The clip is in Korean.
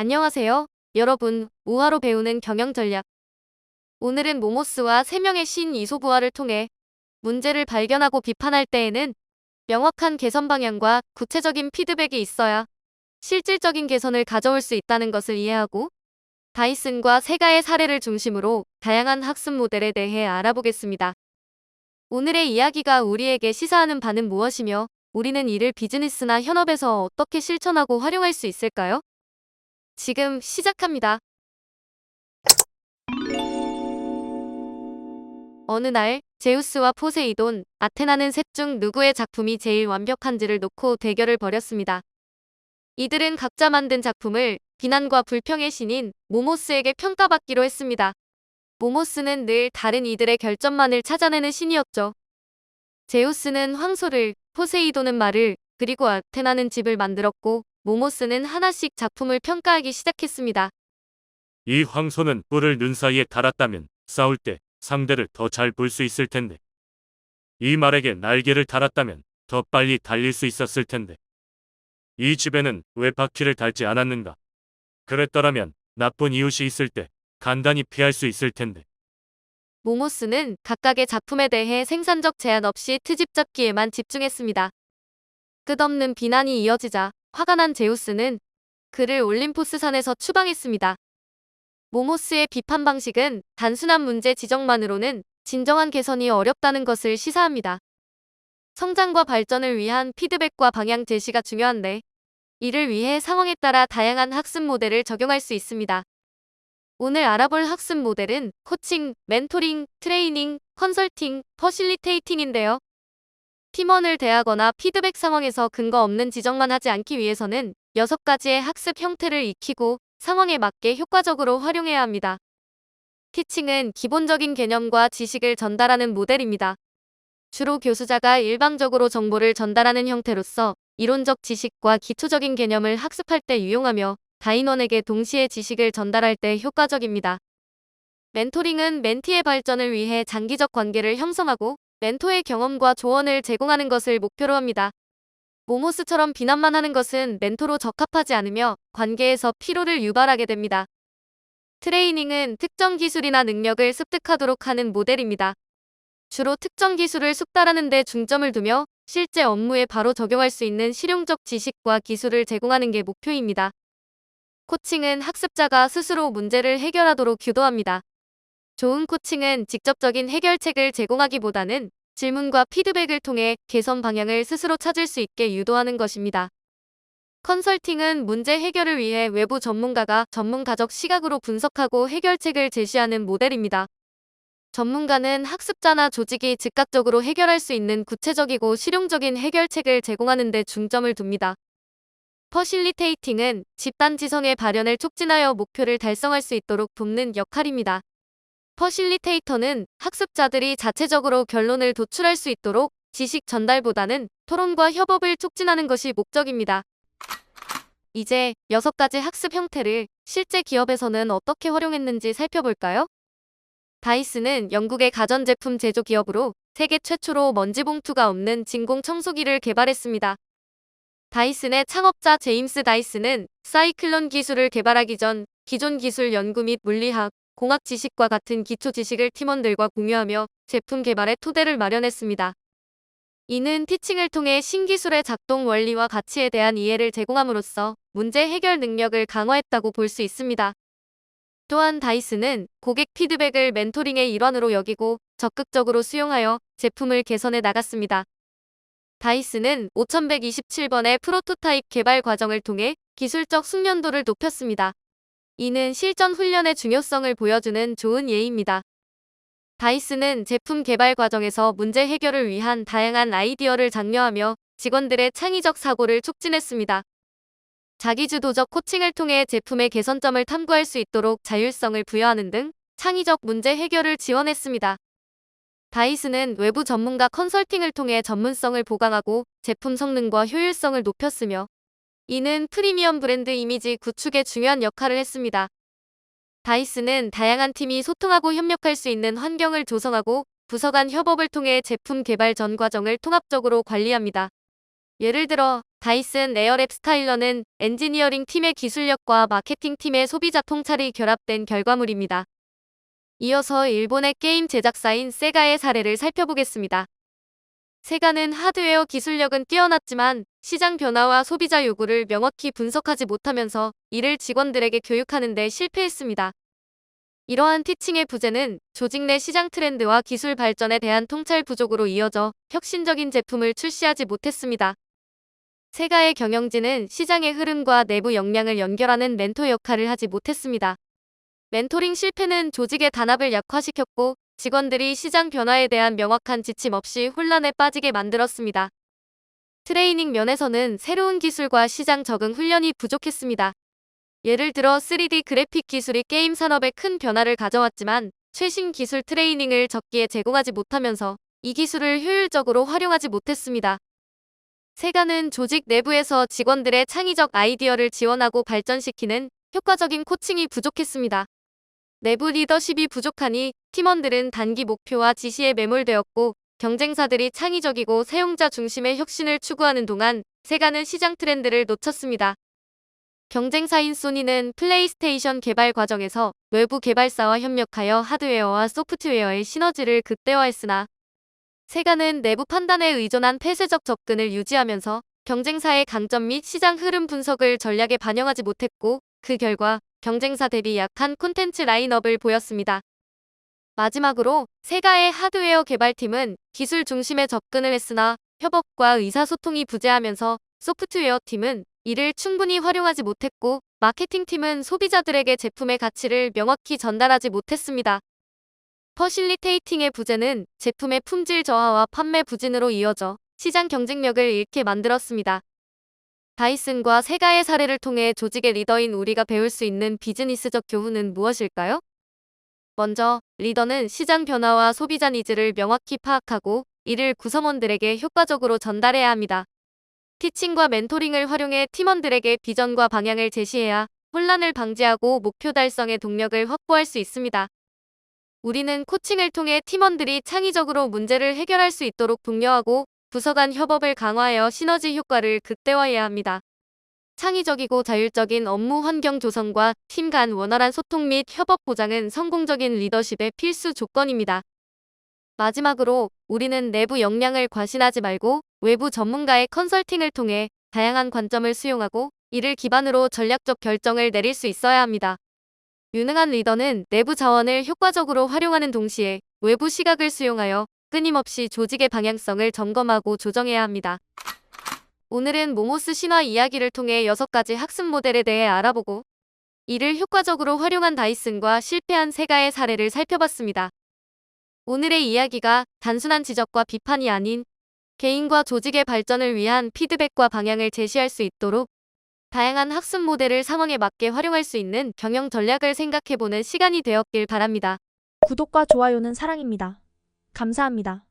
안녕하세요. 여러분, 우화로 배우는 경영 전략. 오늘은 모모스와 3명의 신 이소부화를 통해 문제를 발견하고 비판할 때에는 명확한 개선 방향과 구체적인 피드백이 있어야 실질적인 개선을 가져올 수 있다는 것을 이해하고 다이슨과 세가의 사례를 중심으로 다양한 학습 모델에 대해 알아보겠습니다. 오늘의 이야기가 우리에게 시사하는 바는 무엇이며 우리는 이를 비즈니스나 현업에서 어떻게 실천하고 활용할 수 있을까요? 지금 시작합니다. 어느 날 제우스와 포세이돈, 아테나는 셋 중 누구의 작품이 제일 완벽한지를 놓고 대결을 벌였습니다. 이들은 각자 만든 작품을 비난과 불평의 신인 모모스에게 평가받기로 했습니다. 모모스는 늘 다른 이들의 결점만을 찾아내는 신이었죠. 제우스는 황소를, 포세이돈은 말을, 그리고 아테나는 집을 만들었고 모모스는 하나씩 작품을 평가하기 시작했습니다. 이 황소는 뿔을 눈 사이에 달았다면 싸울 때 상대를 더 잘 볼 수 있을 텐데. 이 말에게 날개를 달았다면 더 빨리 달릴 수 있었을 텐데. 이 집에는 왜 바퀴를 달지 않았는가? 그랬더라면 나쁜 이웃이 있을 때 간단히 피할 수 있을 텐데. 모모스는 각각의 작품에 대해 생산적 제한 없이 트집 잡기에만 집중했습니다. 끝없는 비난이 이어지자 화가 난 제우스는 그를 올림포스산에서 추방했습니다. 모모스의 비판 방식은 단순한 문제 지적만으로는 진정한 개선이 어렵다는 것을 시사합니다. 성장과 발전을 위한 피드백과 방향 제시가 중요한데 이를 위해 상황에 따라 다양한 학습 모델을 적용할 수 있습니다. 오늘 알아볼 학습 모델은 코칭, 멘토링, 트레이닝, 컨설팅, 퍼실리테이팅인데요. 팀원을 대하거나 피드백 상황에서 근거 없는 지적만 하지 않기 위해서는 6가지의 학습 형태를 익히고 상황에 맞게 효과적으로 활용해야 합니다. 티칭은 기본적인 개념과 지식을 전달하는 모델입니다. 주로 교수자가 일방적으로 정보를 전달하는 형태로서 이론적 지식과 기초적인 개념을 학습할 때 유용하며 다인원에게 동시에 지식을 전달할 때 효과적입니다. 멘토링은 멘티의 발전을 위해 장기적 관계를 형성하고 멘토의 경험과 조언을 제공하는 것을 목표로 합니다. 모모스처럼 비난만 하는 것은 멘토로 적합하지 않으며 관계에서 피로를 유발하게 됩니다. 트레이닝은 특정 기술이나 능력을 습득하도록 하는 모델입니다. 주로 특정 기술을 숙달하는 데 중점을 두며 실제 업무에 바로 적용할 수 있는 실용적 지식과 기술을 제공하는 게 목표입니다. 코칭은 학습자가 스스로 문제를 해결하도록 유도합니다. 좋은 코칭은 직접적인 해결책을 제공하기보다는 질문과 피드백을 통해 개선 방향을 스스로 찾을 수 있게 유도하는 것입니다. 컨설팅은 문제 해결을 위해 외부 전문가가 전문가적 시각으로 분석하고 해결책을 제시하는 모델입니다. 전문가는 학습자나 조직이 즉각적으로 해결할 수 있는 구체적이고 실용적인 해결책을 제공하는 데 중점을 둡니다. 퍼실리테이팅은 집단 지성의 발현을 촉진하여 목표를 달성할 수 있도록 돕는 역할입니다. 퍼실리테이터는 학습자들이 자체적으로 결론을 도출할 수 있도록 지식 전달보다는 토론과 협업을 촉진하는 것이 목적입니다. 이제 6가지 학습 형태를 실제 기업에서는 어떻게 활용했는지 살펴볼까요? 다이슨은 영국의 가전제품 제조 기업으로 세계 최초로 먼지봉투가 없는 진공 청소기를 개발했습니다. 다이슨의 창업자 제임스 다이슨은 사이클론 기술을 개발하기 전 기존 기술 연구 및 물리학, 공학 지식과 같은 기초 지식을 팀원들과 공유하며 제품 개발의 토대를 마련했습니다. 이는 티칭을 통해 신기술의 작동 원리와 가치에 대한 이해를 제공함으로써 문제 해결 능력을 강화했다고 볼 수 있습니다. 또한 다이슨은 고객 피드백을 멘토링의 일환으로 여기고 적극적으로 수용하여 제품을 개선해 나갔습니다. 다이슨은 5127번의 프로토타입 개발 과정을 통해 기술적 숙련도를 높였습니다. 이는 실전 훈련의 중요성을 보여주는 좋은 예입니다. 다이슨은 제품 개발 과정에서 문제 해결을 위한 다양한 아이디어를 장려하며 직원들의 창의적 사고를 촉진했습니다. 자기주도적 코칭을 통해 제품의 개선점을 탐구할 수 있도록 자율성을 부여하는 등 창의적 문제 해결을 지원했습니다. 다이슨은 외부 전문가 컨설팅을 통해 전문성을 보강하고 제품 성능과 효율성을 높였으며 이는 프리미엄 브랜드 이미지 구축에 중요한 역할을 했습니다. 다이슨은 다양한 팀이 소통하고 협력할 수 있는 환경을 조성하고 부서 간 협업을 통해 제품 개발 전 과정을 통합적으로 관리합니다. 예를 들어 다이슨 에어랩 스타일러는 엔지니어링 팀의 기술력과 마케팅 팀의 소비자 통찰이 결합된 결과물입니다. 이어서 일본의 게임 제작사인 세가의 사례를 살펴보겠습니다. 세가는 하드웨어 기술력은 뛰어났지만 시장 변화와 소비자 요구를 명확히 분석하지 못하면서 이를 직원들에게 교육하는 데 실패했습니다. 이러한 티칭의 부재는 조직 내 시장 트렌드와 기술 발전에 대한 통찰 부족으로 이어져 혁신적인 제품을 출시하지 못했습니다. 세가의 경영진은 시장의 흐름과 내부 역량을 연결하는 멘토 역할을 하지 못했습니다. 멘토링 실패는 조직의 단합을 약화시켰고 직원들이 시장 변화에 대한 명확한 지침 없이 혼란에 빠지게 만들었습니다. 트레이닝 면에서는 새로운 기술과 시장 적응 훈련이 부족했습니다. 예를 들어 3D 그래픽 기술이 게임 산업에 큰 변화를 가져왔지만 최신 기술 트레이닝을 적기에 제공하지 못하면서 이 기술을 효율적으로 활용하지 못했습니다. 세가는 조직 내부에서 직원들의 창의적 아이디어를 지원하고 발전시키는 효과적인 코칭이 부족했습니다. 내부 리더십이 부족하니 팀원들은 단기 목표와 지시에 매몰되었고 경쟁사들이 창의적이고 사용자 중심의 혁신을 추구하는 동안 세가는 시장 트렌드를 놓쳤습니다. 경쟁사인 소니는 플레이스테이션 개발 과정에서 외부 개발사와 협력하여 하드웨어와 소프트웨어의 시너지를 극대화했으나 세가는 내부 판단에 의존한 폐쇄적 접근을 유지하면서 경쟁사의 강점 및 시장 흐름 분석을 전략에 반영하지 못했고 그 결과 경쟁사 대비 약한 콘텐츠 라인업을 보였습니다. 마지막으로 세가의 하드웨어 개발팀은 기술 중심의 접근을 했으나 협업과 의사소통이 부재하면서 소프트웨어 팀은 이를 충분히 활용하지 못했고 마케팅팀은 소비자들에게 제품의 가치를 명확히 전달하지 못했습니다. 퍼실리테이팅의 부재는 제품의 품질 저하와 판매 부진으로 이어져 시장 경쟁력을 잃게 만들었습니다. 다이슨과 세가의 사례를 통해 조직의 리더인 우리가 배울 수 있는 비즈니스적 교훈은 무엇일까요? 먼저, 리더는 시장 변화와 소비자 니즈를 명확히 파악하고 이를 구성원들에게 효과적으로 전달해야 합니다. 티칭과 멘토링을 활용해 팀원들에게 비전과 방향을 제시해야 혼란을 방지하고 목표 달성의 동력을 확보할 수 있습니다. 우리는 코칭을 통해 팀원들이 창의적으로 문제를 해결할 수 있도록 독려하고 부서 간 협업을 강화하여 시너지 효과를 극대화해야 합니다. 창의적이고 자율적인 업무 환경 조성과 팀 간 원활한 소통 및 협업 보장은 성공적인 리더십의 필수 조건입니다. 마지막으로 우리는 내부 역량을 과신하지 말고 외부 전문가의 컨설팅을 통해 다양한 관점을 수용하고 이를 기반으로 전략적 결정을 내릴 수 있어야 합니다. 유능한 리더는 내부 자원을 효과적으로 활용하는 동시에 외부 시각을 수용하여 끊임없이 조직의 방향성을 점검하고 조정해야 합니다. 오늘은 모모스 신화 이야기를 통해 6가지 학습 모델에 대해 알아보고 이를 효과적으로 활용한 다이슨과 실패한 세가의 사례를 살펴봤습니다. 오늘의 이야기가 단순한 지적과 비판이 아닌 개인과 조직의 발전을 위한 피드백과 방향을 제시할 수 있도록 다양한 학습 모델을 상황에 맞게 활용할 수 있는 경영 전략을 생각해보는 시간이 되었길 바랍니다. 구독과 좋아요는 사랑입니다. 감사합니다.